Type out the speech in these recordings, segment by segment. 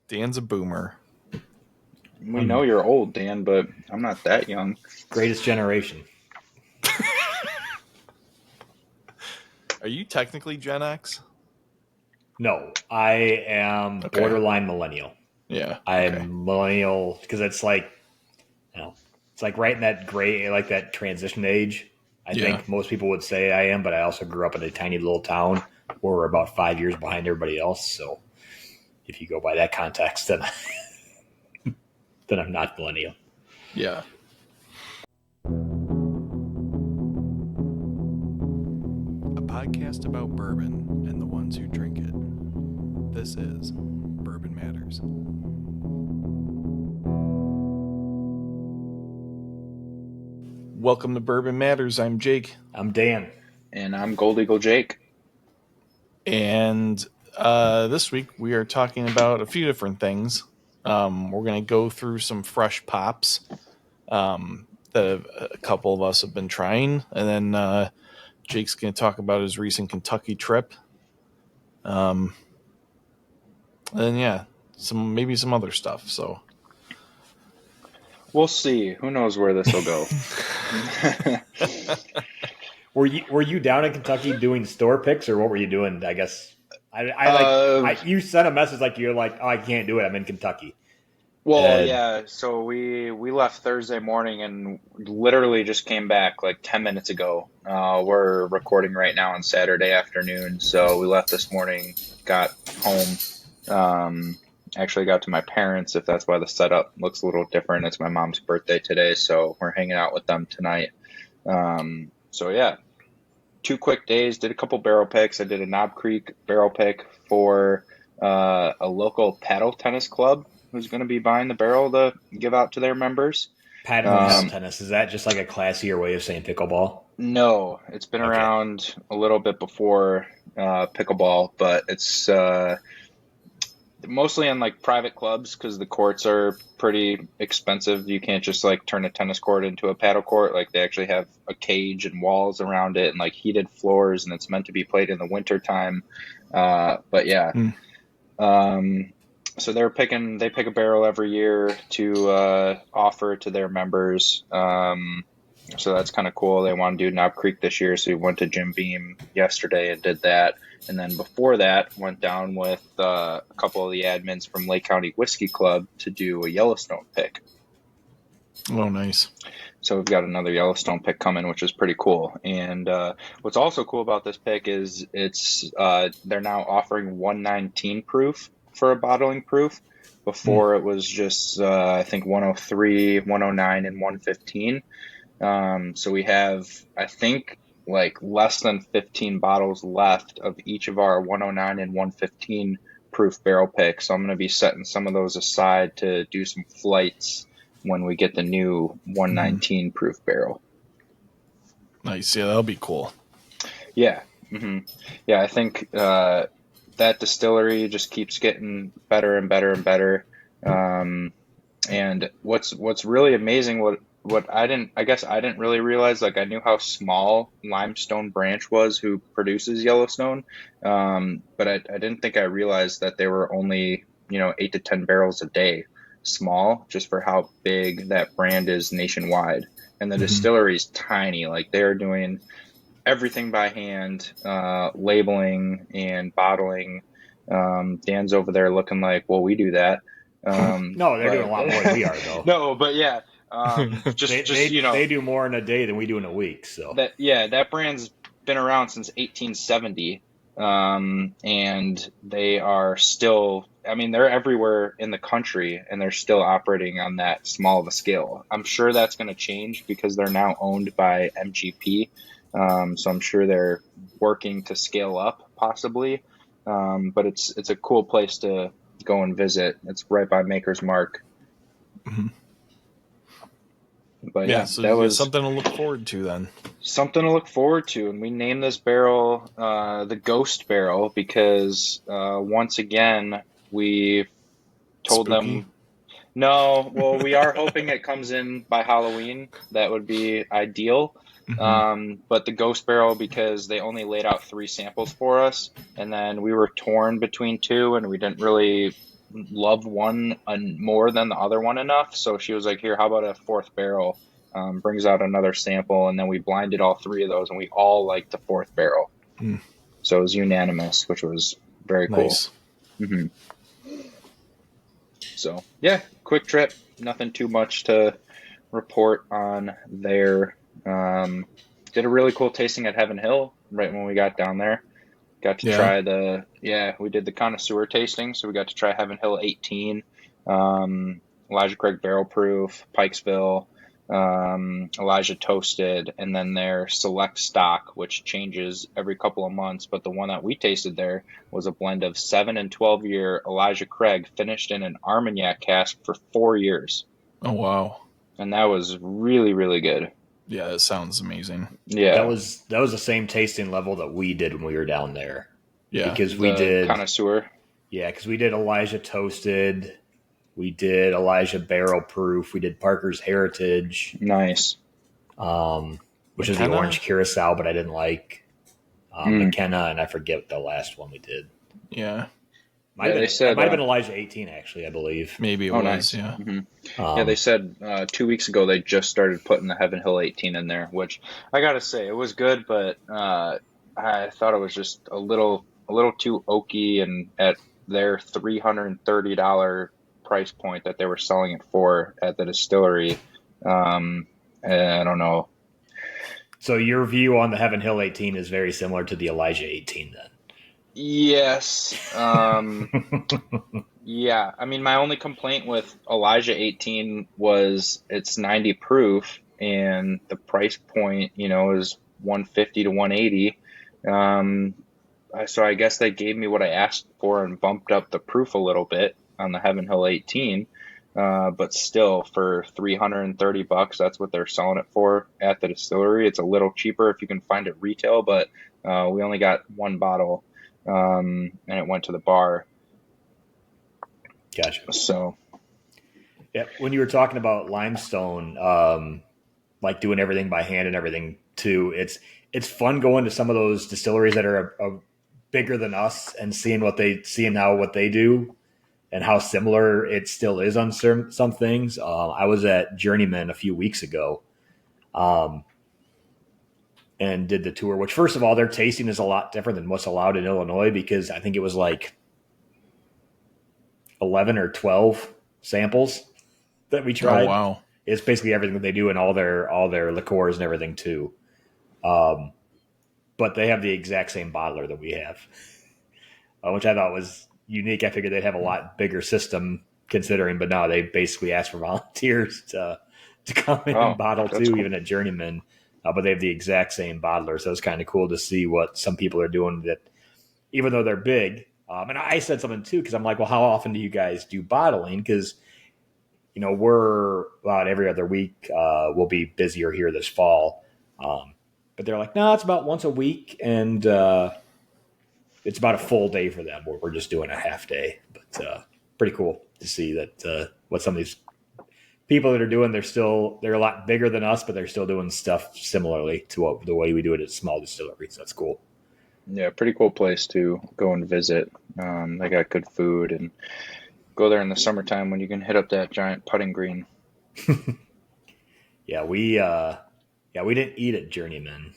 Dan's a boomer. We know you're old, Dan, but I'm not that young. Greatest generation. Are you technically Gen X? No, I am Okay. borderline millennial. Yeah. I'm millennial because it's like, it's like right in that gray, like that transition age. I think most people would say I am, but I also grew up in a tiny little town where we're about 5 years behind everybody else. So if you go by that context, then then I'm not millennial. Yeah. A podcast about bourbon and the ones who drink it. This is Bourbon Matters. Welcome to Bourbon Matters. I'm Jake. I'm Dan. And I'm Gold Eagle Jake. And this week we are talking about a few different things. We're going to go through some fresh pops that a couple of us have been trying. And then Jake's going to talk about his recent Kentucky trip. And then, maybe some other stuff. So we'll see. Who knows where this will go? Were you down in Kentucky doing store picks, or what were you doing? I guess you sent a message like you're like, oh, I can't do it. I'm in Kentucky. Well, yeah. So we left Thursday morning and literally just came back like 10 minutes ago. We're recording right now on Saturday afternoon. So we left this morning, got home. Actually got to my parents, if that's why the setup looks a little different. It's my mom's birthday today, so we're hanging out with them tonight. So yeah, 2 quick days. Did a couple barrel picks. I did a Knob Creek barrel pick for a local paddle tennis club who's going to be buying the barrel to give out to their members. Paddle tennis, is that just like a classier way of saying pickleball? No, it's been around a little bit before pickleball, but it's mostly in like private clubs because the courts are pretty expensive. You can't just like turn a tennis court into a paddle court. Like they actually have a cage and walls around it and like heated floors, and it's meant to be played in the winter time. But yeah. So they pick a barrel every year to offer to their members. So that's kind of cool. They want to do Knob Creek this year, so we went to Jim Beam yesterday and did that. And then before that, went down with a couple of the admins from Lake County Whiskey Club to do a Yellowstone pick. Oh, nice. So we've got another Yellowstone pick coming, which is pretty cool. And what's also cool about this pick is they're now offering 119 proof for a bottling proof. Before it was just, I think, 103, 109, and 115. So we have, I think, like less than 15 bottles left of each of our 109 and 115 proof barrel picks. So I'm going to be setting some of those aside to do some flights when we get the new 119 proof barrel. Nice. Yeah, that'll be cool. Yeah. Mm-hmm. Yeah, I think that distillery just keeps getting better and better and better. And what's really amazing, what I didn't really realize, like I knew how small Limestone Branch was who produces Yellowstone, but I didn't think I realized that they were only 8 to 10 barrels a day small, just for how big that brand is nationwide. And the distillery is tiny. Like they're doing everything by hand, labeling and bottling. Dan's over there looking like, well, we do that. No, they're doing a lot more than we are, though. No, but yeah. They do more in a day than we do in a week. So that brand's been around since 1870, and they are still. I mean, they're everywhere in the country, and they're still operating on that small of a scale. I'm sure that's going to change because they're now owned by MGP, so I'm sure they're working to scale up, possibly. But it's a cool place to go and visit. It's right by Maker's Mark. Mm-hmm. But yeah, so that was something to look forward to then. Something to look forward to. And we named this barrel the Ghost Barrel because once again, we told Spooky. them, no, well, we are hoping it comes in by Halloween. That would be ideal. But the Ghost Barrel, because they only laid out 3 samples for us, and then we were torn between 2, and we didn't really loved one more than the other one enough. So she was like, here, how about a fourth barrel? Brings out another sample, and then we blinded all three of those, and we all liked the fourth barrel. Mm. So it was unanimous, which was very cool. Nice. Mm-hmm. So yeah, quick trip. Nothing too much to report on there. Did a really cool tasting at Heaven Hill right when we got down there. Got to try we did the connoisseur tasting, so we got to try Heaven Hill 18, Elijah Craig Barrel Proof, Pikesville, Elijah Toasted, and then their select stock, which changes every couple of months. But the one that we tasted there was a blend of 7 and 12-year Elijah Craig finished in an Armagnac cask for 4 years. Oh, wow. And that was really, really good. Yeah, that sounds amazing. Yeah. That was the same tasting level that we did when we were down there. Yeah. Because we did connoisseur. Yeah, because we did Elijah Toasted, we did Elijah Barrel Proof, we did Parker's Heritage. Nice. Which is the orange curacao, but I didn't like. McKenna, and I forget the last one we did. Yeah. It might have been Elijah 18, actually, I believe. Maybe it was, nice. Yeah. Mm-hmm. They said 2 weeks ago they just started putting the Heaven Hill 18 in there, which I gotta say, it was good, but I thought it was just a little too oaky, and at their $330 price point that they were selling it for at the distillery, I don't know. So your view on the Heaven Hill 18 is very similar to the Elijah 18 then? Yes. Yeah. I mean, my only complaint with Elijah 18 was it's 90 proof, and the price point, is 150 to 180. So I guess they gave me what I asked for and bumped up the proof a little bit on the Heaven Hill 18. But still, for $330, that's what they're selling it for at the distillery. It's a little cheaper if you can find it retail, but we only got one bottle, and it went to the bar. Gotcha. So, yeah, when you were talking about limestone, like doing everything by hand and everything too, it's fun going to some of those distilleries that are bigger than us and seeing what they do. And how similar it still is on some things. I was at Journeyman a few weeks ago and did the tour, which, first of all, their tasting is a lot different than what's allowed in Illinois, because I think it was like 11 or 12 samples that we tried. Oh, wow. It's basically everything that they do in all their liqueurs and everything too. But they have the exact same bottler that we have, which I thought was unique. I figured they'd have a lot bigger system considering, but no, they basically asked for volunteers to come in and bottle too, cool. Even at Journeyman. But they have the exact same bottler, so it's kind of cool to see what some people are doing that, even though they're big. And I said something too, because I'm like, well, how often do you guys do bottling? Because we're about every other week. We'll be busier here this fall, but they're like, no, it's about once a week, and it's about a full day for them, where we're just doing a half day. But pretty cool to see that what some of these people that are doing, they're a lot bigger than us, but they're still doing stuff similarly to the way we do it at small distilleries. That's cool. Yeah, pretty cool place to go and visit. They got good food, and go there in the summertime when you can hit up that giant putting green. Yeah, we didn't eat at Journeyman.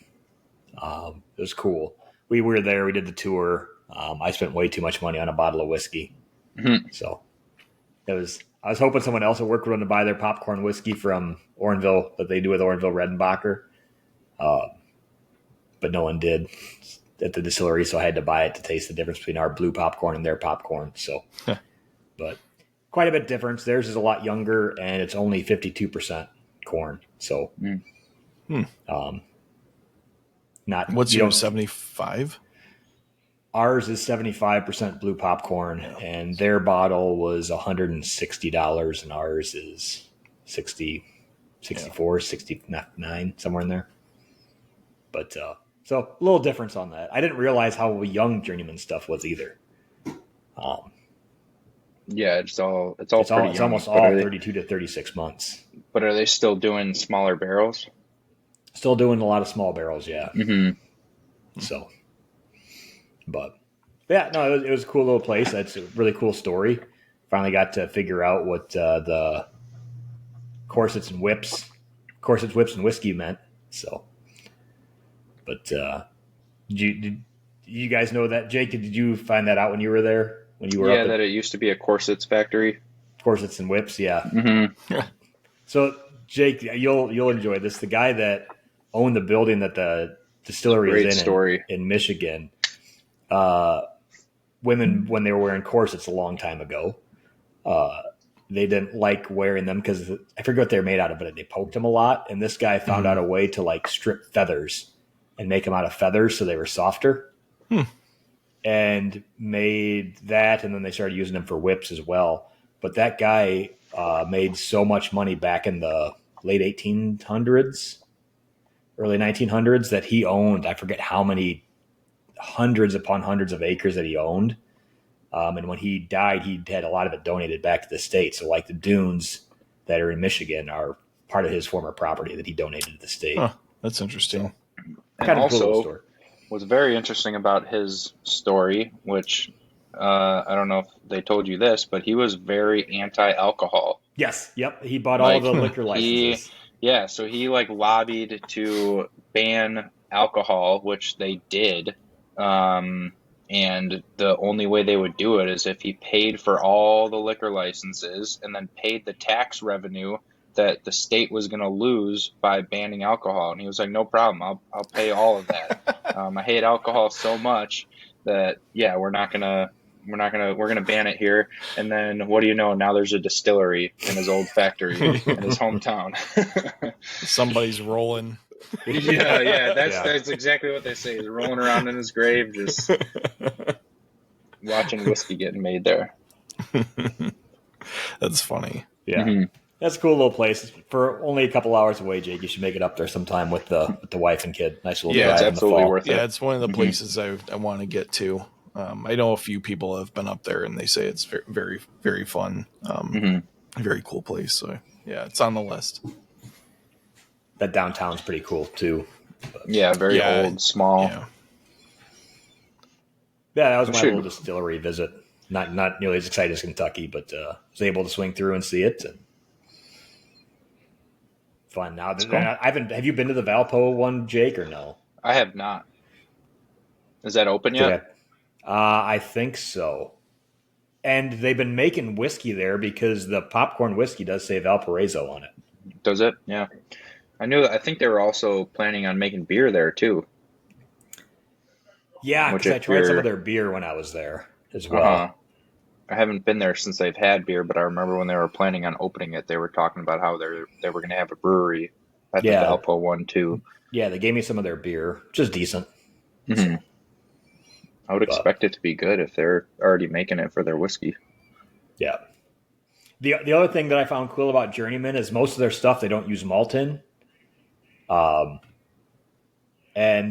It was cool. We were there. We did the tour. I spent way too much money on a bottle of whiskey. Mm-hmm. So I was hoping someone else at work would want to buy their popcorn whiskey from Orenville that they do with Orenville Redenbacher. But no one did at the distillery, so I had to buy it to taste the difference between our blue popcorn and their popcorn. So, but quite a bit difference. Theirs is a lot younger, and it's only 52% corn. So, not what's your 75? Ours is 75% blue popcorn, and their bottle was $160, and ours is 64, 69, somewhere in there. But so a little difference on that. I didn't realize how young Journeyman stuff was either. Yeah, it's almost all 32 to 36 months. But are they still doing smaller barrels? Still doing a lot of small barrels, yeah. Mm-hmm. So, but yeah, no, it was a cool little place. That's a really cool story finally got to figure out what the corsets, whips, and whiskey meant. So, but did you guys know that, Jake? Did you find that out when you were there? When you were up that at it used to be a corsets factory. Corsets and Whips? Yeah. Mm-hmm. So, Jake, you'll enjoy this. The guy that owned the building that the distillery Great is story. in Michigan, women, when they were wearing corsets a long time ago, they didn't like wearing them because I forget what they were made out of, but they poked them a lot. And this guy found out a way to like strip feathers and make them out of feathers so they were softer. And made that, and then they started using them for whips as well. But that guy made so much money back in the late 1800s, early 1900s that he owned, I forget how many hundreds upon hundreds of acres that he owned. And when he died, he had a lot of it donated back to the state. So like the dunes that are in Michigan are part of his former property that he donated to the state. Huh, that's interesting. And kind of also, cool story. What's very interesting about his story, which I don't know if they told you this, but he was very anti-alcohol. Yes. Yep. He bought all the liquor licenses. So he like lobbied to ban alcohol, which they did. And the only way they would do it is if he paid for all the liquor licenses and then paid the tax revenue that the state was going to lose by banning alcohol. And he was like, no problem. I'll pay all of that. I hate alcohol so much that, we're going to ban it here. And then what do you know? Now there's a distillery in his old factory in his hometown. Somebody's rolling. That's exactly what they say. He's rolling around in his grave, just watching whiskey getting made there. That's funny. Yeah. Mm-hmm. That's a cool little place. For only a couple hours away, Jake, you should make it up there sometime with the wife and kid. Nice little drive. It's absolutely worth it. Yeah, it's one of the places I want to get to. I know a few people have been up there, and they say it's very, very, very fun. Very cool place. So, yeah, it's on the list. That downtown's pretty cool, too. Very old, small. Yeah, that was my little distillery visit. Not nearly as exciting as Kentucky, but was able to swing through and see it. And fun. Now, have you been to the Valpo one, Jake, or no? I have not. Is that open yet? I think so. And they've been making whiskey there because the popcorn whiskey does say Valparaiso on it. Does it? Yeah. I think they were also planning on making beer there too. Yeah, because I tried some of their beer when I was there as well. I haven't been there since they've had beer, but I remember when they were planning on opening it, they were talking about how they were going to have a brewery at the Valpo one too. Yeah, they gave me some of their beer, which is decent. Mm-hmm. I would expect it to be good if they're already making it for their whiskey. Yeah. The other thing that I found cool about Journeyman is most of their stuff they don't use malt in. And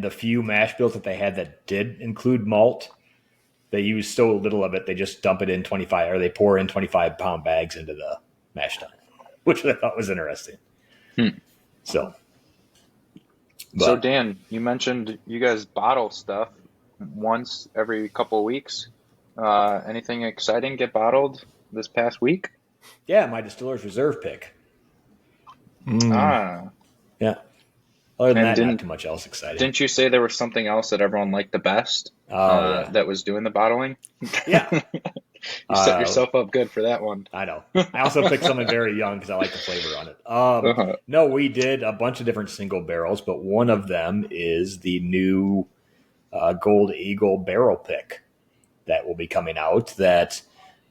the few mash bills that they had that did include malt, they use so little of it, they just dump it in 25, or they pour in 25-pound bags into the mash tun, which I thought was interesting. So, Dan, you mentioned you guys bottle stuff once every couple of weeks. Anything exciting get bottled this past week? Yeah, my Distiller's Reserve pick. Yeah. Other than that, not too much else exciting. Didn't you say there was something else that everyone liked the best that was doing the bottling? Yeah. You set yourself up good for that one. I know. I also picked something very young because I like the flavor on it. No, we did a bunch of different single barrels, but one of them is the new Gold Eagle barrel pick that will be coming out that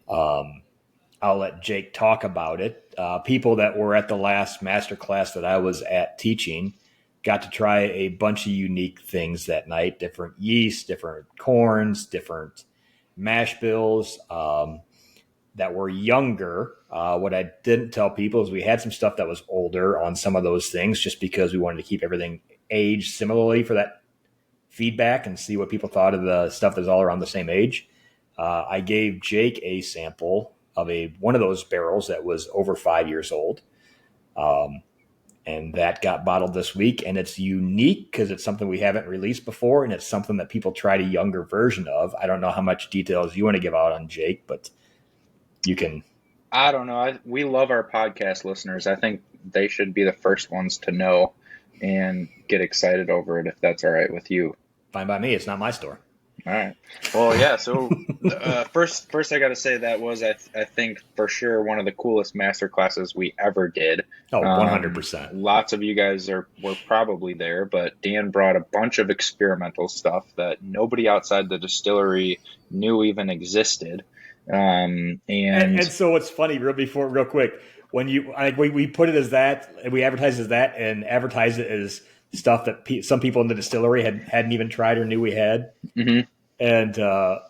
I'll let Jake talk about it. People that were at the last master class that I was at teaching got to try a bunch of unique things that night, different yeast, different corns, different mash bills that were younger. What I didn't tell people is we had some stuff that was older on some of those things just because we wanted to keep everything aged similarly for that feedback and see what people thought of the stuff that's all around the same age. I gave Jake a sample of one of those barrels that was over 5 years old. And that got bottled this week, and it's unique because it's something we haven't released before, and it's something that people tried a younger version of. I don't know how much details you want to give out on Jake, but you can. I don't know. We love our podcast listeners. I think they should be the first ones to know and get excited over it if that's all right with you. Fine by me. It's not my store. All right. Well, yeah. So first, I got to say that was I think for sure one of the coolest master classes we ever did. Oh, 100%. Lots of you guys were probably there, but Dan brought a bunch of experimental stuff that nobody outside the distillery knew even existed. And so what's funny, real quick, when we put it as that, and we advertise as that, and advertise it as stuff that some people in the distillery hadn't even tried or knew we had. Mm-hmm. And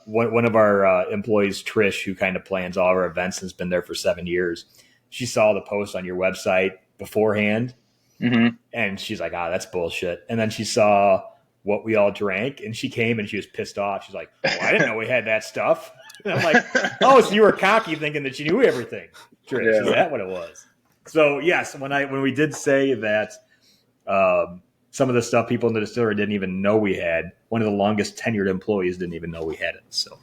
one of our employees, Trish, who kind of plans all our events and has been there for 7 years, she saw the post on your website beforehand, and she's like, that's bullshit. And then she saw what we all drank, and she came and she was pissed off. She's like, I didn't know we had that stuff. And I'm like, oh, so you were cocky thinking that you knew everything. Trish, yeah. Is that what it was? So, yes, when we did say that some of the stuff people in the distillery didn't even know we had, one of the longest tenured employees didn't even know we had it. So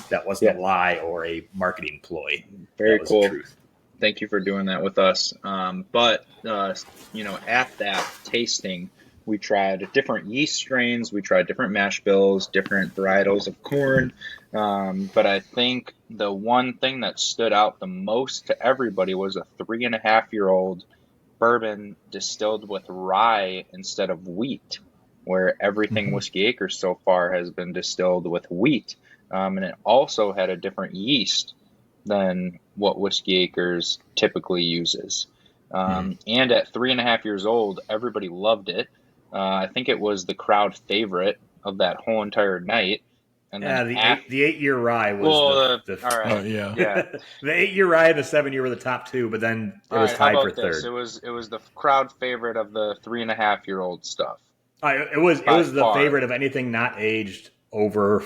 that wasn't a lie or a marketing ploy. Very cool. The truth. Thank you for doing that with us. But at that tasting, we tried different yeast strains. We tried different mash bills, different varietals of corn. But I think the one thing that stood out the most to everybody was a 3.5-year-old bourbon distilled with rye instead of wheat, where everything Whiskey Acres so far has been distilled with wheat. And it also had a different yeast than what Whiskey Acres typically uses. And at 3.5 years old, everybody loved it. I think it was the crowd favorite of that whole entire night. And then the 8-year rye was all right. Oh, yeah. The 8-year rye and the 7-year were the top two, but then it was tied for third. It was the crowd favorite of the 3.5-year-old stuff. It was the favorite of anything not aged over.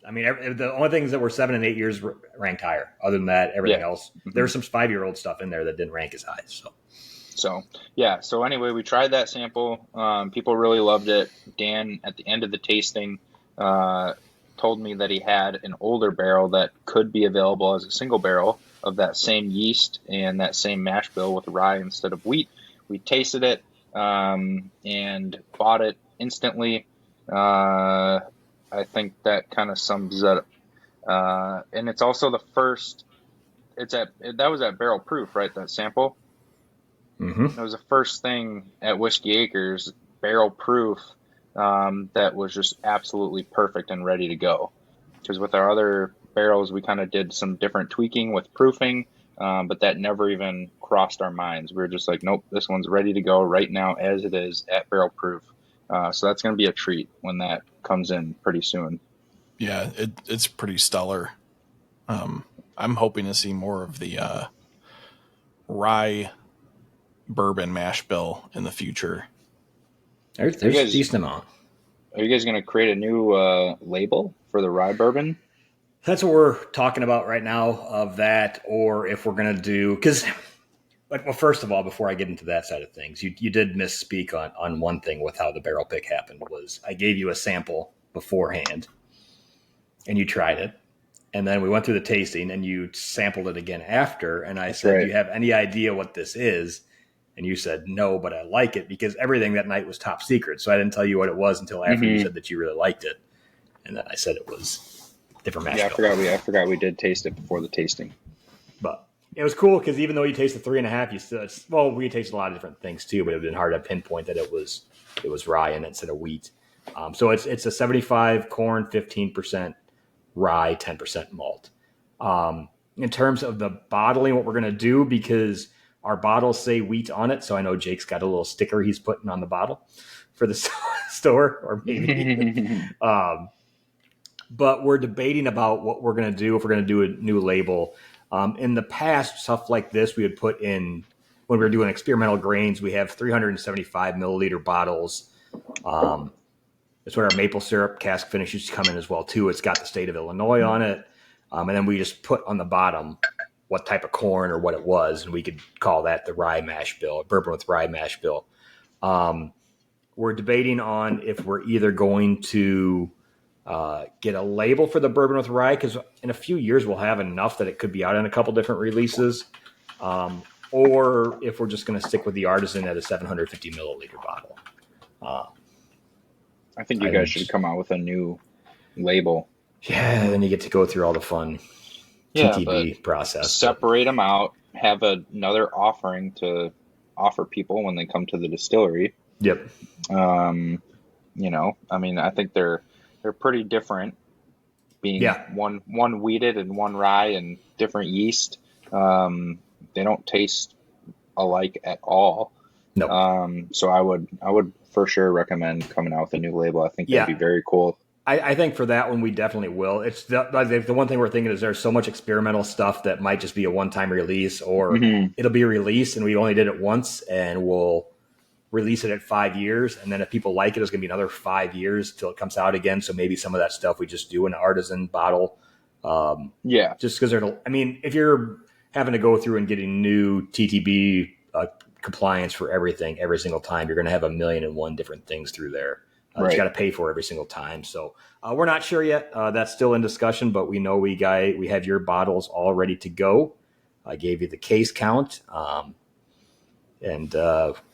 I mean, the only things that were 7 and 8 years ranked higher. Other than that, everything else. There was some 5-year-old stuff in there that didn't rank as high. So anyway, we tried that sample. People really loved it. Dan, at the end of the tasting, told me that he had an older barrel that could be available as a single barrel of that same yeast and that same mash bill with rye instead of wheat. We tasted it and bought it instantly. I think that kind of sums it up. And it's also the first. That was at Barrel Proof, right? That sample. It was the first thing at Whiskey Acres, Barrel Proof, that was just absolutely perfect and ready to go. Because with our other barrels, we kind of did some different tweaking with proofing, but that never even crossed our minds. We were just like, nope, this one's ready to go right now as it is at Barrel Proof. So that's going to be a treat when that comes in pretty soon. Yeah, it's pretty stellar. I'm hoping to see more of the rye bourbon mash bill in the future. There's a decent amount. Are you guys going to create a new label for the rye bourbon? That's what we're talking about right now, of that, or if we're going to do, because, first of all, before I get into that side of things, you did misspeak on one thing with how the barrel pick happened. Was I gave you a sample beforehand, and you tried it, and then we went through the tasting, and you sampled it again after, and I said, do you have any idea what this is? And you said, no, but I like it, because everything that night was top secret. So I didn't tell you what it was until after you said that you really liked it. And then I said it was different mash bill. I forgot we did taste it before the tasting. But it was cool because even though you tasted 3.5, you still, we tasted a lot of different things too, but it would have been hard to pinpoint that it was rye in it instead of wheat. So it's a 75 corn, 15% rye, 10% malt. In terms of the bottling, what we're going to do, because our bottles say wheat on it, so I know Jake's got a little sticker he's putting on the bottle for the store, or maybe. But we're debating about what we're going to do, if we're going to do a new label. In the past, stuff like this we would put in, when we were doing experimental grains, we have 375 milliliter bottles. That's what our maple syrup cask finish used to come in as well, too. It's got the state of Illinois on it. And then we just put on the bottom what type of corn or what it was, and we could call that the rye mash bill, bourbon with rye mash bill. We're debating on if we're either going to get a label for the bourbon with rye, because in a few years we'll have enough that it could be out in a couple different releases. Or if we're just going to stick with the artisan at a 750 milliliter bottle. I think you guys should come out with a new label. Yeah, then you get to go through all the fun TTB process. Separate them out, have another offering to offer people when they come to the distillery. Yep. You know, I mean, I think they're pretty different, being one wheated and one rye and different yeast. They don't taste alike at all. No. So I would for sure recommend coming out with a new label. I think that'd be very cool. I think for that one, we definitely will. It's the one thing we're thinking is there's so much experimental stuff that might just be a one-time release, or it'll be a release and we only did it once and we'll release it at 5 years. And then if people like it, it's going to be another 5 years till it comes out again. So maybe some of that stuff we just do in an artisan bottle. Just because if you're having to go through and getting new TTB compliance for everything every single time, you're going to have 1,000,001 different things through there. You got to pay for every single time. So we're not sure yet. That's still in discussion, but we know we have your bottles all ready to go. I gave you the case count. And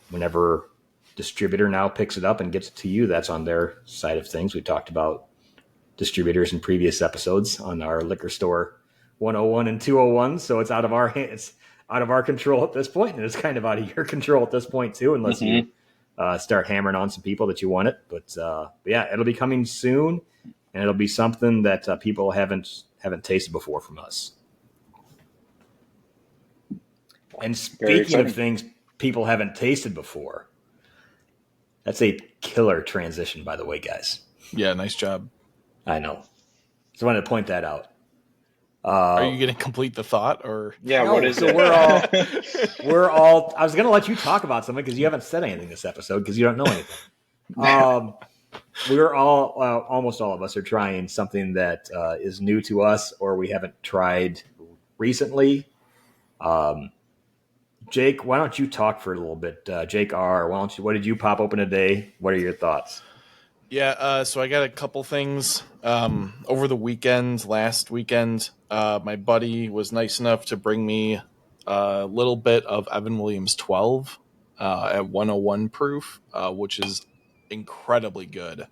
whenever distributor now picks it up and gets it to you, that's on their side of things. We talked about distributors in previous episodes on our liquor store 101 and 201. So it's out of our hands, out of our control at this point. And it's kind of out of your control at this point too, unless you start hammering on some people that you want it. But yeah, it'll be coming soon, and it'll be something that people haven't tasted before from us. And speaking of things people haven't tasted before, that's a killer transition, by the way, guys. Yeah, nice job. I know. Just wanted to point that out. Are you going to complete the thought, or what is it? We're all. I was going to let you talk about something because you haven't said anything this episode because you don't know anything. We're all, almost all of us, are trying something that is new to us or we haven't tried recently. Jake, why don't you talk for a little bit? Jake R., what did you pop open today? What are your thoughts? Yeah, so I got a couple things over the weekend. Last weekend, my buddy was nice enough to bring me a little bit of Evan Williams 12 at 101 proof, which is incredibly good.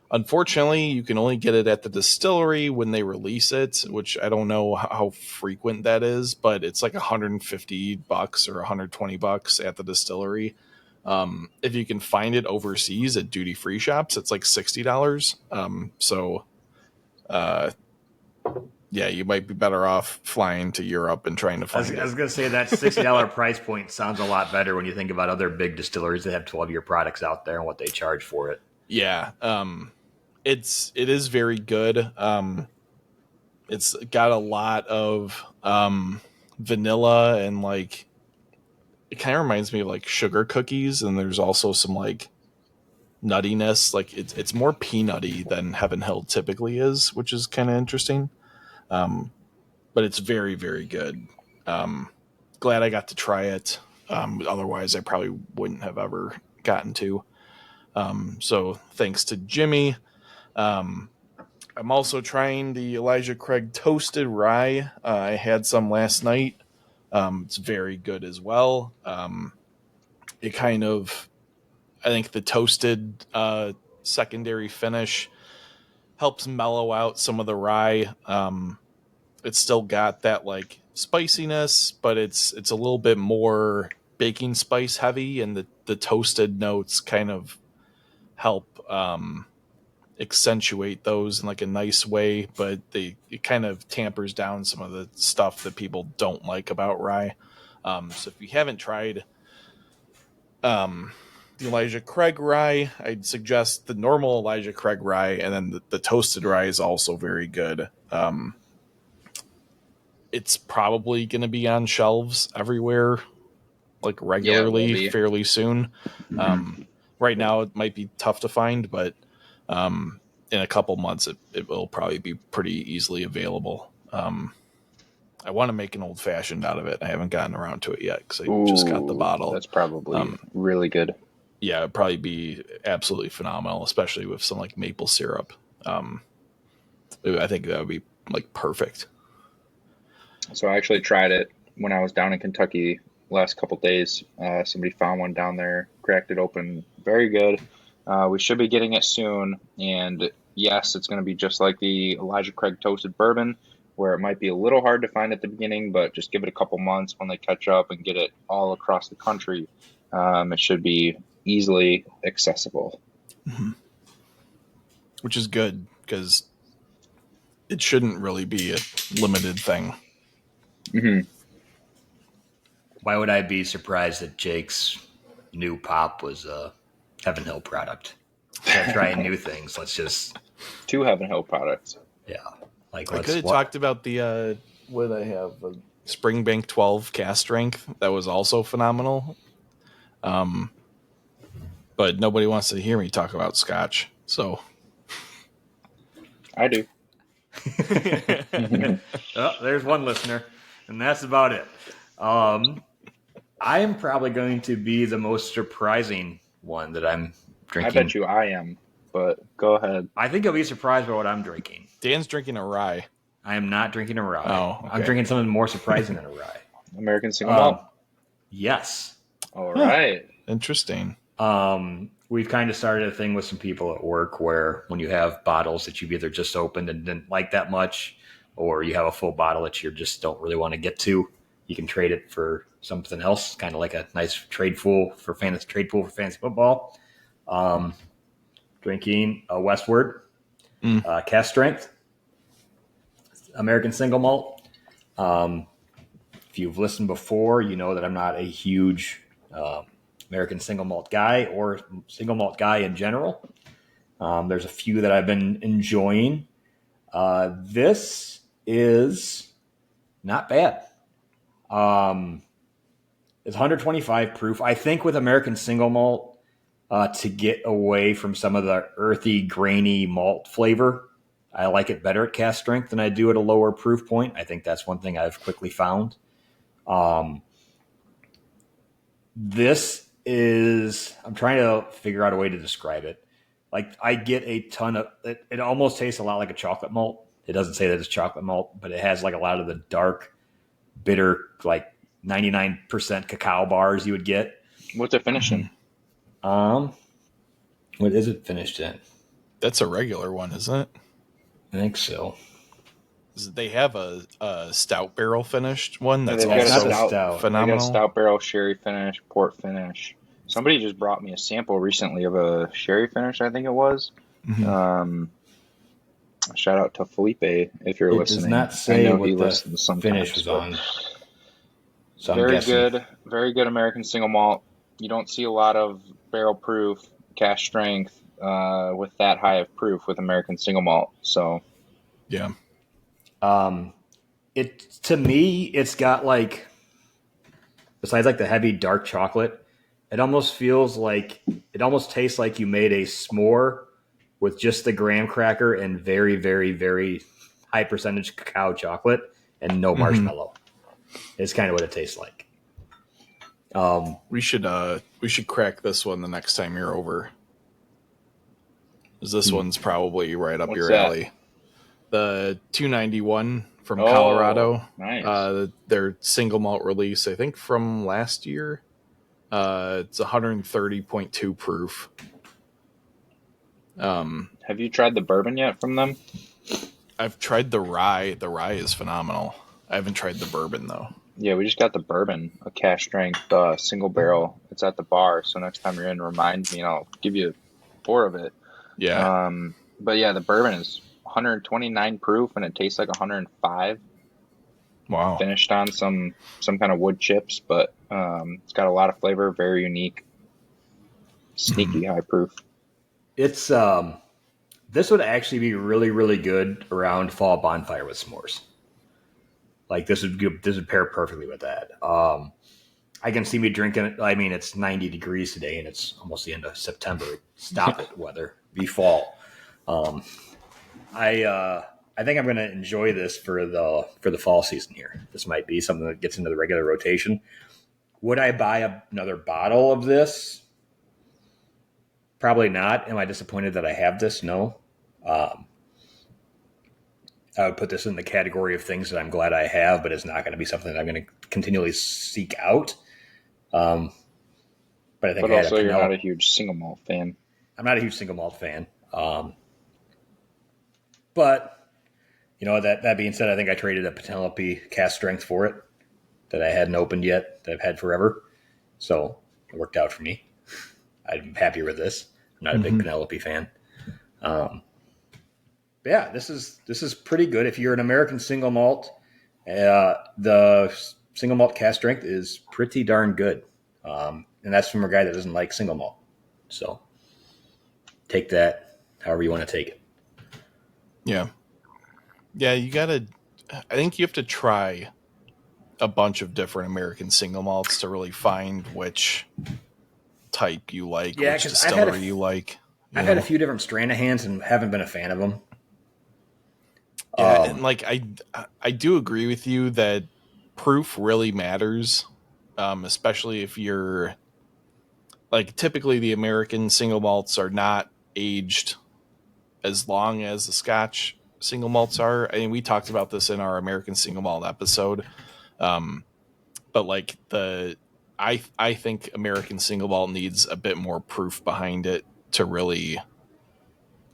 Unfortunately, you can only get it at the distillery when they release it, which I don't know how frequent that is, but it's like $150 or $120 at the distillery. If you can find it overseas at duty-free shops, it's like $60. Yeah, you might be better off flying to Europe and trying to find it. I was going to say that $60 price point sounds a lot better when you think about other big distilleries that have 12-year products out there and what they charge for it. Yeah, it is very good. It's got a lot of vanilla and like, it kind of reminds me of like sugar cookies, and there's also some like nuttiness. Like it's more peanutty than Heaven Hill typically is, which is kind of interesting. But it's very, very good. Glad I got to try it. Otherwise I probably wouldn't have ever gotten to. So thanks to Jimmy. I'm also trying the Elijah Craig Toasted Rye. I had some last night. It's very good as well. It kind of, I think the toasted secondary finish helps mellow out some of the rye. It's still got that like spiciness, but it's a little bit more baking spice heavy, and the toasted notes kind of help accentuate those in like a nice way, but it kind of tampers down some of the stuff that people don't like about rye. So if you haven't tried the Elijah Craig rye, I'd suggest the normal Elijah Craig rye, and then the toasted rye is also very good. It's probably going to be on shelves everywhere, like regularly, fairly soon. Right now it might be tough to find, but in a couple months it will probably be pretty easily available. I want to make an old fashioned out of it. I haven't gotten around to it yet because I just got the bottle. That's probably really good. yeah, it'd probably be absolutely phenomenal, especially with some like maple syrup. I think that would be like perfect. So I actually tried it when I was down in Kentucky last couple days. Somebody found one down there, cracked it open. Very good. We should be getting it soon. And yes, it's going to be just like the Elijah Craig toasted bourbon, where it might be a little hard to find at the beginning, but just give it a couple months when they catch up and get it all across the country. It should be easily accessible. Mm-hmm. Which is good because it shouldn't really be a limited thing. Mm-hmm. Why would I be surprised that Jake's new pop was a Heaven Hill product? Trying new things. Let's just 2 Heaven Hill products. Yeah. Like I could have talked about the what did I have? Springbank 12 cast strength. That was also phenomenal. But nobody wants to hear me talk about Scotch, so I do. Oh, there's one listener, and that's about it. I am probably going to be the most surprising one that I'm drinking. I bet you I am, but go ahead. I think you'll be surprised by what I'm drinking. Dan's drinking a rye. I am not drinking a rye. Oh, okay. I'm drinking something more surprising than a rye. American single malt? Yes. All right. Interesting. We've kind of started a thing with some people at work where when you have bottles that you've either just opened and didn't like that much, or you have a full bottle that you just don't really want to get to, you can trade it for something else, kind of like a nice trade pool for fantasy football. Drinking a Westward cast strength American single malt. If you've listened before, you know that I'm not a huge American single malt guy or single malt guy in general. There's a few that I've been enjoying. This is not bad. It's 125 proof. I think with American single malt, to get away from some of the earthy, grainy malt flavor, I like it better at cast strength than I do at a lower proof point. I think that's one thing I've quickly found. This is, I'm trying to figure out a way to describe it. Like I get a ton of, it almost tastes a lot like a chocolate malt. It doesn't say that it's chocolate malt, but it has like a lot of the dark, bitter, like 99% cacao bars you would get. What's it finished in? What is it finished in? That's a regular one, isn't it? I think so. They have a stout barrel finished one that's They've got also stout. phenomenal. They got a stout barrel, sherry finish, port finish. Somebody just brought me a sample recently of a sherry finish, I think it was. Mm-hmm. Shout out to Felipe if you're listening. It does not say what the finish was on. So very good American single malt. You don't see a lot of barrel proof, cask strength with that high of proof with American single malt. So, yeah. It to me, it's got like, besides like the heavy dark chocolate, it almost tastes like you made a s'more with just the graham cracker and very, very, very high percentage cacao chocolate and no marshmallow. It's kind of what it tastes like. We should crack this one the next time you're over. 'Cause this one's probably right up your alley. The 291 from Colorado. Nice. Their single malt release, I think from last year. It's 130.2 proof. Have you tried the bourbon yet from them? I've tried the rye. The rye is phenomenal. I haven't tried the bourbon though. Yeah, we just got the bourbon, a cask strength single barrel. It's at the bar, so next time you're in, remind me, and I'll give you 4 of it. Yeah. But yeah, the bourbon is 129 proof, and it tastes like 105. Wow. Finished on some kind of wood chips, but it's got a lot of flavor, very unique, sneaky high proof. It's this would actually be really, really good around fall bonfire with s'mores. Like this would pair perfectly with that. I can see me drinking it. I mean, it's 90 degrees today, and it's almost the end of September. Stop it, weather. Be fall. I think I'm going to enjoy this for the fall season here. This might be something that gets into the regular rotation. Would I buy another bottle of this? Probably not. Am I disappointed that I have this? No. I would put this in the category of things that I'm glad I have, but it's not going to be something that I'm going to continually seek out. But I think But I had a also, you're not Penelope. a huge single malt fan. I'm not a huge single malt fan. But, that being said, I think I traded a Penelope cast strength for it that I hadn't opened yet, that I've had forever. So it worked out for me. I'm happier with this. I'm not a big Penelope fan. But yeah, this is pretty good. If you're an American single malt, the single malt cast strength is pretty darn good. And that's from a guy that doesn't like single malt. So take that however you want to take it. Yeah. Yeah, I think you have to try a bunch of different American single malts to really find which type you like, which distillery you like. I've had a few different Stranahans and haven't been a fan of them. Yeah, and like I do agree with you that proof really matters, especially if you're like typically the American single malts are not aged as long as the Scotch single malts are. I mean, we talked about this in our American single malt episode, but like I think American single malt needs a bit more proof behind it to really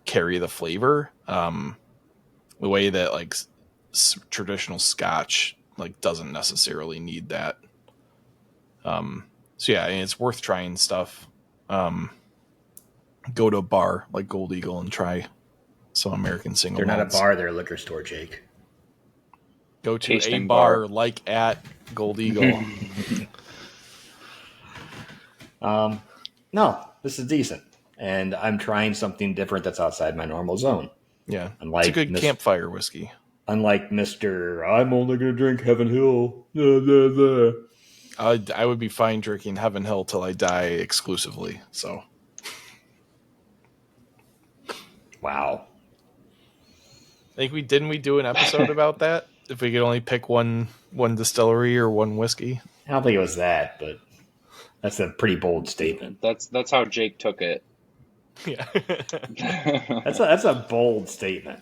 carry the flavor. The way that like traditional Scotch like doesn't necessarily need that. So yeah, I mean, it's worth trying stuff. Go to a bar like Gold Eagle and try some American single They're malts. not a bar; they're a liquor store, Jake. Go to Tasting a bar like at Gold Eagle. No, this is decent, and I'm trying something different that's outside my normal zone. Yeah, Unlike it's a good campfire whiskey. Unlike Mr. I'm only going to drink Heaven Hill. I would be fine drinking Heaven Hill till I die exclusively. So, wow. I think we do an episode about that. If we could only pick one distillery or one whiskey. I don't think it was that, but that's a pretty bold statement. That's how Jake took it. Yeah, that's a bold statement.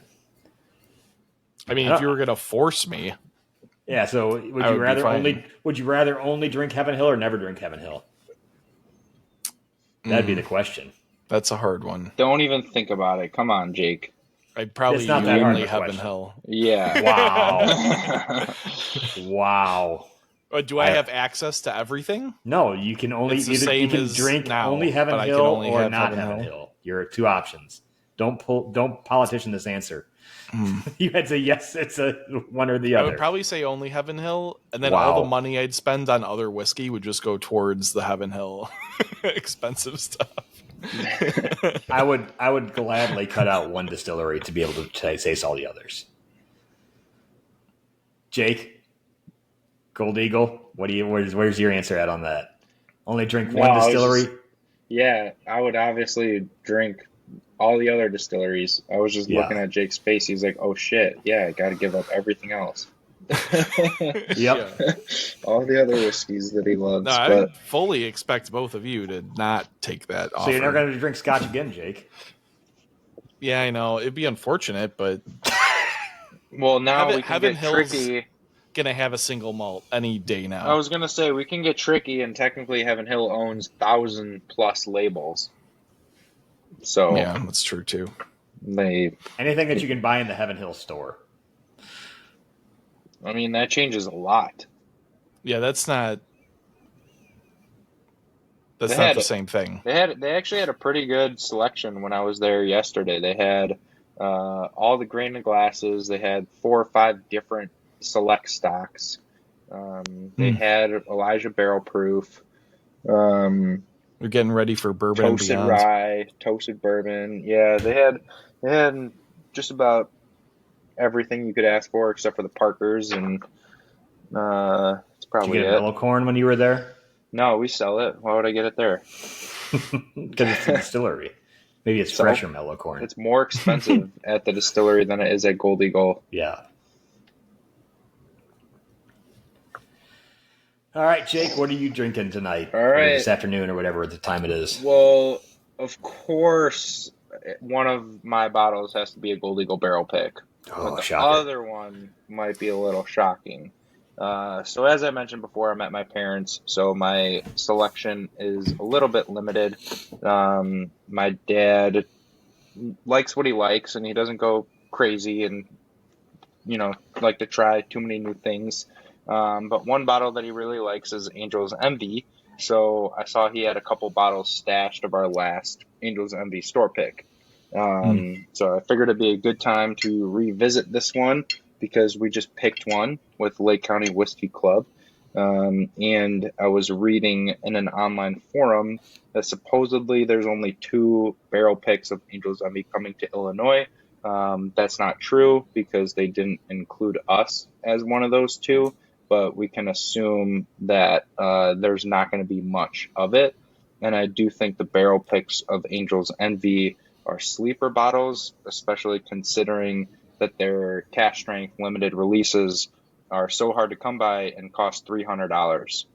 I mean, if you were gonna force me, yeah. So would you rather only drink Heaven Hill or never drink Heaven Hill? That'd be the question. That's a hard one. Don't even think about it. Come on, Jake. I'd probably only Heaven Hill. Yeah. Wow. Wow. Do I have access to everything? No, you can only drink now, only Heaven but Hill only or not Heaven Hill. Your two options. Don't politician this answer. You had to say yes, it's a one or the other. I would probably say only Heaven Hill, and then all the money I'd spend on other whiskey would just go towards the Heaven Hill expensive stuff. I would gladly cut out one distillery to be able to taste all the others. Jake, Gold Eagle, where's your answer at on that? Only drink one distillery? I would obviously drink all the other distilleries. I was just looking at Jake's face. He's like, "Oh shit, yeah, I got to give up everything else." Yep. All the other whiskeys that he loves. No, I fully expect both of you to not take that offer. So you're never going to drink Scotch again, Jake? Yeah, I know. It'd be unfortunate, but well, now we can Heaven get Hill's tricky. Gonna have a single malt any day now. I was gonna say we can get tricky, and technically Heaven Hill owns 1,000+ labels. So yeah, that's true too. Anything that you can buy in the Heaven Hill store. I mean, that changes a lot. Yeah, that's not the same thing. They actually had a pretty good selection when I was there yesterday. They had all the grain of glasses. They had 4 or 5 different select stocks. They had Elijah Barrel Proof. We're getting ready for bourbon toasted and beyond. rye, toasted bourbon. Yeah, they had just about everything you could ask for except for the Parkers, and it's probably Did you get mellow corn when you were there? No, we sell it. Why would I get it there? Because it's a distillery. Maybe it's fresher mellow corn. It's more expensive at the distillery than it is at Gold Eagle. Yeah. All right, Jake, what are you drinking tonight? All right. Or this afternoon or whatever the time it is. Well, of course, one of my bottles has to be a Gold Eagle barrel pick, but Oh, the shocker. other one might be a little shocking. So as I mentioned before, I'm at my parents', so my selection is a little bit limited. My dad likes what he likes, and he doesn't go crazy and like to try too many new things. But one bottle that he really likes is Angel's Envy. So I saw he had a couple bottles stashed of our last Angel's Envy store pick. Mm. So I figured it'd be a good time to revisit this one because we just picked one with Lake County Whiskey Club. And I was reading in an online forum that supposedly there's only 2 barrel picks of Angel's Envy coming to Illinois. That's not true because they didn't include us as one of those 2, but we can assume that there's not going to be much of it. And I do think the barrel picks of Angel's Envy are sleeper bottles, especially considering that their cash strength limited releases are so hard to come by and cost $300,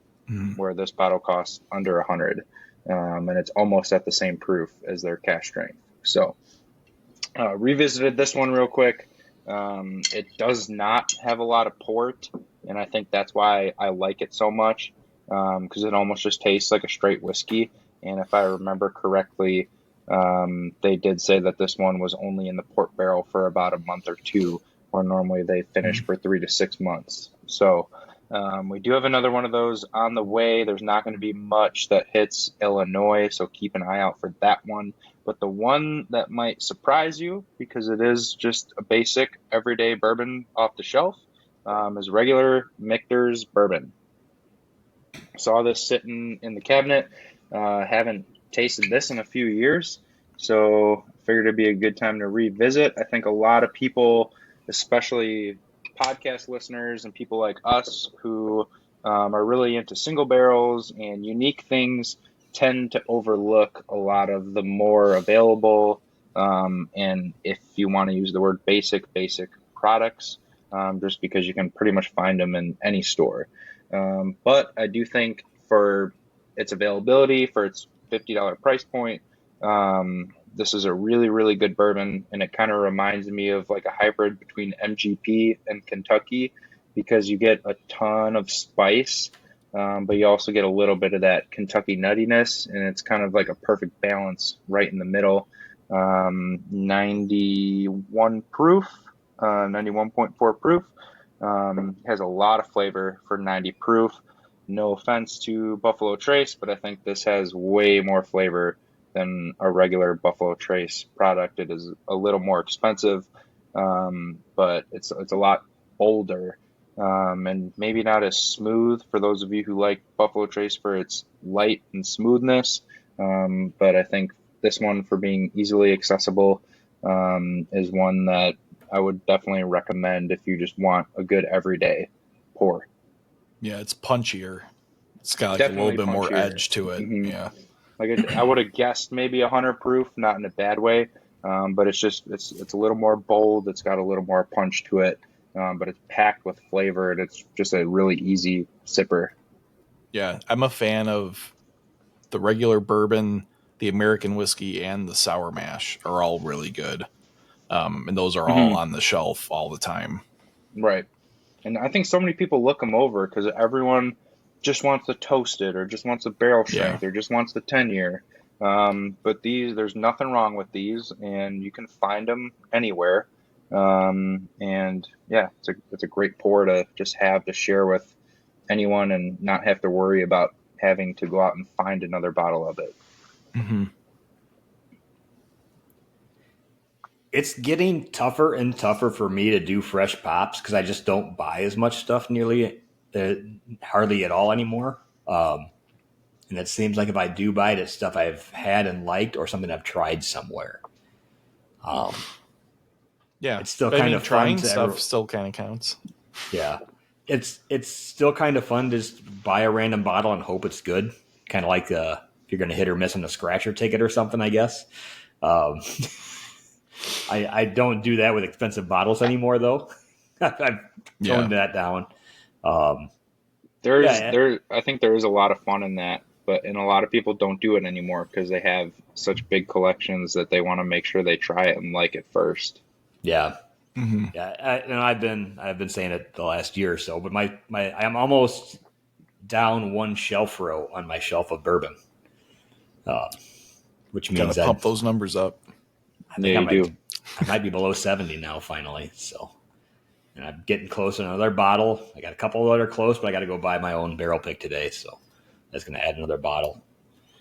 where this bottle costs under $100, and it's almost at the same proof as their cash strength. So revisited this one real quick. It does not have a lot of port, and I think that's why I like it so much, because it almost just tastes like a straight whiskey. And if I remember correctly, they did say that this one was only in the port barrel for about a month or 2, where normally they finish for 3 to 6 months. So we do have another one of those on the way. There's not going to be much that hits Illinois, so keep an eye out for that one. But the one that might surprise you, because it is just a basic everyday bourbon off the shelf, is regular Michter's bourbon. Saw this sitting in the cabinet. Haven't tasted this in a few years, so I figured it'd be a good time to revisit. I think a lot of people, especially podcast listeners and people like us who are really into single barrels and unique things, tend to overlook a lot of the more available, and if you want to use the word basic products, just because you can pretty much find them in any store. But I do think for its availability, for its $50 price point, this is a really, really good bourbon, and it kind of reminds me of like a hybrid between MGP and Kentucky because you get a ton of spice, but you also get a little bit of that Kentucky nuttiness, and it's kind of like a perfect balance right in the middle. 91 proof, 91.4 proof. Has a lot of flavor for 90 proof. No offense to Buffalo Trace, but I think this has way more flavor than a regular Buffalo Trace product. It is a little more expensive, but it's a lot bolder, and maybe not as smooth for those of you who like Buffalo Trace for its light and smoothness. But I think this one, for being easily accessible, is one that I would definitely recommend if you just want a good everyday pour. Yeah, it's punchier. It's got like a little Definitely bit more punchier. edge to it. Hmm. Yeah. Like I would have guessed maybe 100 proof, not in a bad way, but it's a little more bold. It's got a little more punch to it, but it's packed with flavor, and it's just a really easy sipper. Yeah, I'm a fan of the regular bourbon, the American whiskey, and the sour mash are all really good. And those are all Hmm. on the shelf all the time. Right. And I think so many people look them over because everyone just wants the toasted or just wants the barrel Yeah. strength or just wants the 10-year. But there's nothing wrong with these, and you can find them anywhere. And yeah, it's a great pour to just have to share with anyone and not have to worry about having to go out and find another bottle of it. Mm-hmm. It's getting tougher and tougher for me to do fresh pops because I just don't buy as much stuff hardly at all anymore. And it seems like if I do buy it, it's stuff I've had and liked or something I've tried somewhere. Yeah. It's still But I kind mean, of fun trying to stuff still kind of counts. yeah. It's still kind of fun to just buy a random bottle and hope it's good. Kind of like if you're going to hit or miss on a scratcher ticket or something, I guess. Um, I don't do that with expensive bottles anymore, though. I've toned that down. There's Yeah, I think there is a lot of fun in that. and a lot of people don't do it anymore because they have such big collections that they want to make sure they try it and like it first. Yeah. Mm-hmm. Yeah. I've been saying it the last year or so, but I'm almost down one shelf row on my shelf of bourbon, which Got to means pump those numbers up. I Yeah, think you do. I might be below 70 now finally. So, and I'm getting close to another bottle. I got a couple that are close, but I got to go buy my own barrel pick today. So that's going to add another bottle.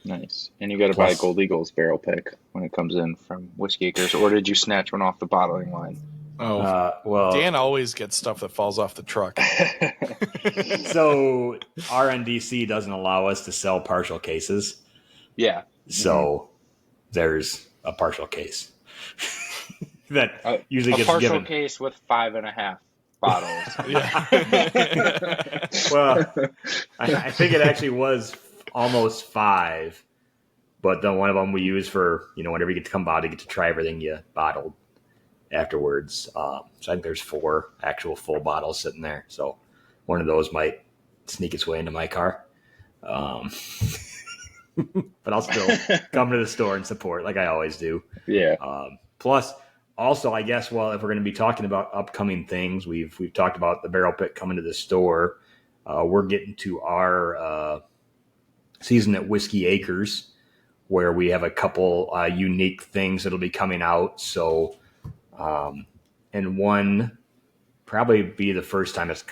Nice. And you got to buy Plus, Gold Eagle's barrel pick when it comes in from Whiskey Acres, or did you snatch one off the bottling line? Oh, well, Dan always gets stuff that falls off the truck. So RNDC doesn't allow us to sell partial cases. Yeah. So there's a partial case that usually a gets partial given. case with 5.5 bottles. Well, I think it actually was almost 5, but then one of them we use for, whenever you get to come out, you get to try everything you bottled afterwards. So I think there's 4 actual full bottles sitting there. So one of those might sneak its way into my car. But I'll still come to the store and support like I always do. Yeah. Plus, also, I guess, if we're going to be talking about upcoming things, we've talked about the barrel pick coming to the store. We're getting to our season at Whiskey Acres, where we have a couple unique things that'll be coming out. So, and one probably be the first time it's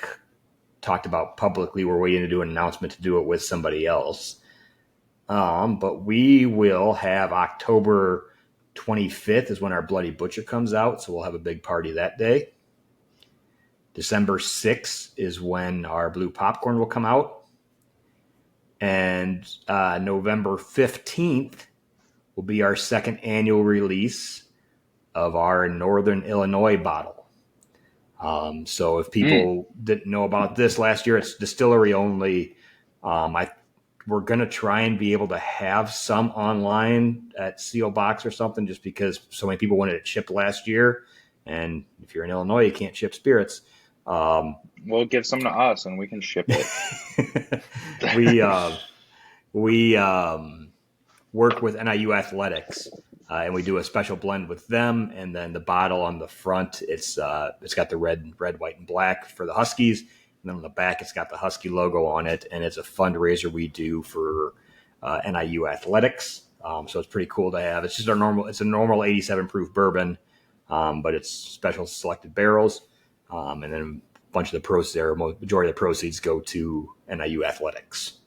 talked about publicly. We're waiting to do an announcement to do it with somebody else. But we will have October 25th is when our Bloody Butcher comes out. So we'll have a big party that day. December 6th is when our Blue Popcorn will come out. And November 15th will be our second annual release of our Northern Illinois bottle. So if people didn't know about this last year, it's distillery only. We're going to try and be able to have some online at CO Box or something, just because so many people wanted it shipped last year. And if you're in Illinois, you can't ship spirits. We'll give some to us and we can ship it. we work with NIU Athletics, and we do a special blend with them. And then the bottle on the front, it's got the red, white, and black for the Huskies. And then on the back, it's got the Husky logo on it, and it's a fundraiser we do for NIU Athletics. So it's pretty cool to have. It's just it's a normal 87 proof bourbon, but it's special selected barrels. And then a bunch of the majority of the proceeds go to NIU Athletics.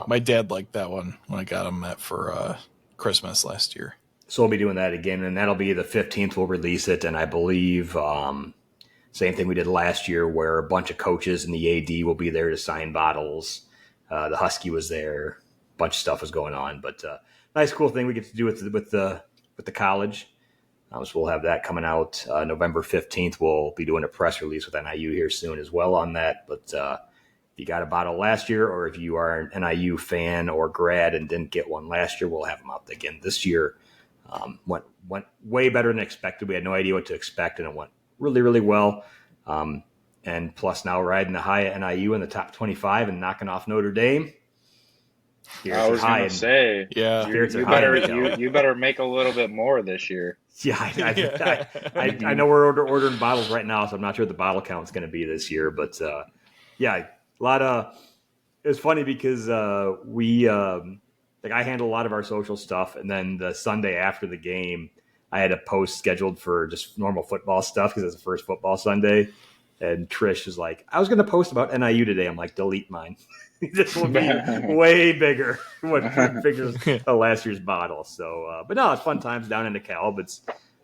My dad liked that one when I got him for Christmas last year. So we'll be doing that again, and that'll be the 15th. We'll release it, and I believe same thing we did last year, where a bunch of coaches and the AD will be there to sign bottles. The Husky was there, a bunch of stuff was going on, but nice, cool thing we get to do with the college. So we'll have that coming out November 15th. We'll be doing a press release with NIU here soon as well on that. But if you got a bottle last year, or if you are an NIU fan or grad and didn't get one last year, we'll have them out again this year. Went way better than expected. We had no idea what to expect, and it went really, really well. And plus now riding the high at NIU in the top 25 and knocking off Notre Dame. I was going to say, yeah, you better make a little bit more this year. Yeah, I know we're ordering bottles right now, so I'm not sure what the bottle count is going to be this year. But yeah, a lot of it was funny because I handle a lot of our social stuff, and then the Sunday after the game, I had a post scheduled for just normal football stuff because it's the first football Sunday. And Trish is like, I was going to post about NIU today. I'm like, delete mine. This will be way bigger when figures last year's bottle. So, but no, it's fun times down in DeKalb. It's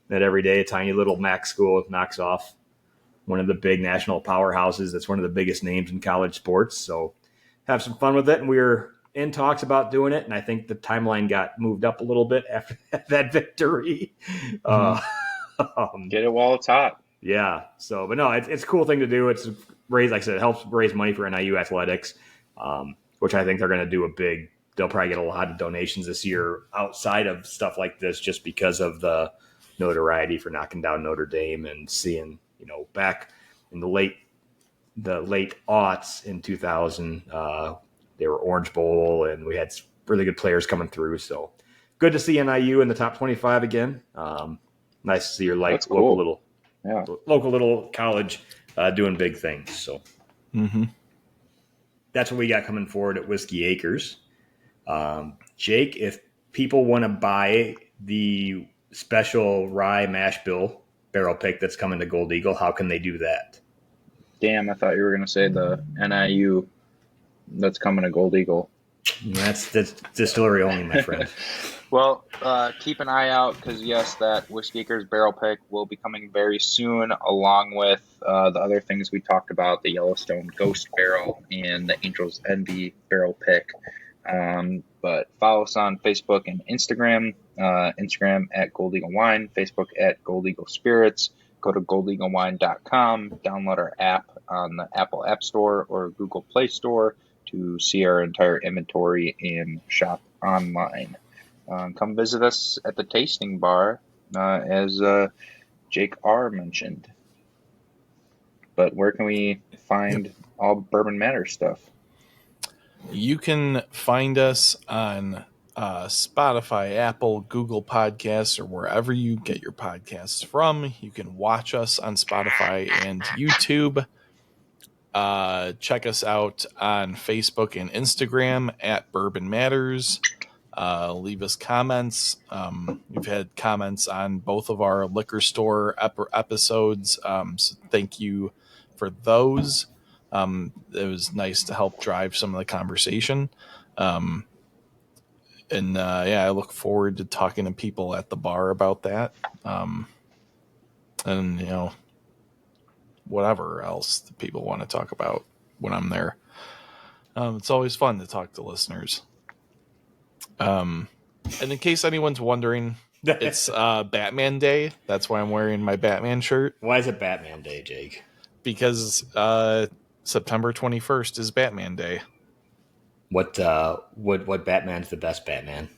that every day a tiny little MAC school knocks off one of the big national powerhouses. That's one of the biggest names in college sports. So have some fun with it. And we were in talks about doing it. And I think the timeline got moved up a little bit after that victory. Get it while it's hot. Yeah. So, but no, it's a cool thing to do. It's like I said, it helps raise money for NIU athletics, which I think they're going to do they'll probably get a lot of donations this year outside of stuff like this, just because of the notoriety for knocking down Notre Dame and seeing, back in the late aughts in 2000, They were Orange Bowl, and we had really good players coming through. So good to see NIU in the top 25 again. Nice to see your That's local cool. little college doing big things. So that's what we got coming forward at Whiskey Acres. Jake, if people want to buy the special rye mash bill barrel pick that's coming to Gold Eagle, how can they do that? Damn, I thought you were going to say the NIU that's coming to Gold Eagle. That's distillery only, my friend. Well, keep an eye out because, yes, that Whiskey Acres barrel pick will be coming very soon, along with the other things we talked about, the Yellowstone Ghost Barrel and the Angel's Envy barrel pick. But follow us on Facebook and Instagram. Instagram at Gold Eagle Wine, Facebook at Gold Eagle Spirits. Go to goldeaglewine.com, download our app on the Apple App Store or Google Play Store to see our entire inventory and shop online. Come visit us at the tasting bar, as Jake R. mentioned. But where can we find all Bourbon Matters stuff? You can find us on Spotify, Apple, Google Podcasts, or wherever you get your podcasts from. You can watch us on Spotify and YouTube. Check us out on Facebook and Instagram at Bourbon Matters. Leave us comments. We've had comments on both of our liquor store episodes. So thank you for those. It was nice to help drive some of the conversation. I look forward to talking to people at the bar about that. And whatever else the people want to talk about when I'm there. It's always fun to talk to listeners. And in case anyone's wondering, it's Batman Day. That's why I'm wearing my Batman shirt. Why is it Batman Day, Jake? Because September 21st is Batman Day. What Batman's the best Batman?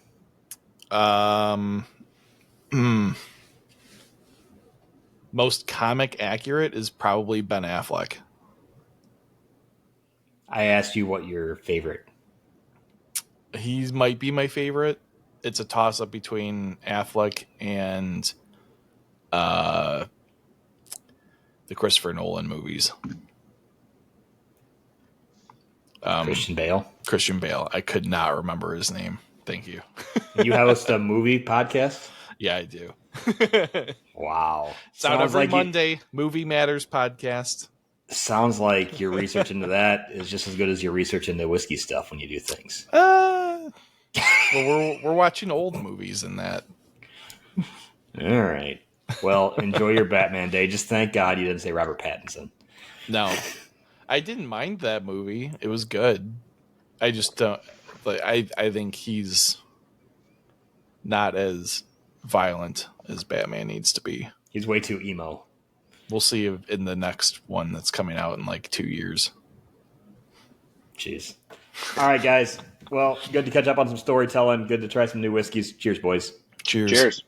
Most comic accurate is probably Ben Affleck. I asked you what your favorite. He might be my favorite. It's a toss-up between Affleck and the Christopher Nolan movies. Christian Bale. Christian Bale. I could not remember his name. Thank you. You host a movie podcast? Yeah, I do. Wow. It's out every Monday. Movie Matters podcast. Sounds like your research into that is just as good as your research into whiskey stuff when you do things. Well, we're watching old movies in that. All right. Well, enjoy your Batman Day. Just thank God you didn't say Robert Pattinson. No, I didn't mind that movie. It was good. I just don't. I think he's not as violent as Batman needs to be. He's way too emo. We'll see in the next one that's coming out in like 2 years. Jeez. All right, guys. Well, good to catch up on some storytelling. Good to try some new whiskeys. Cheers, boys. Cheers. Cheers.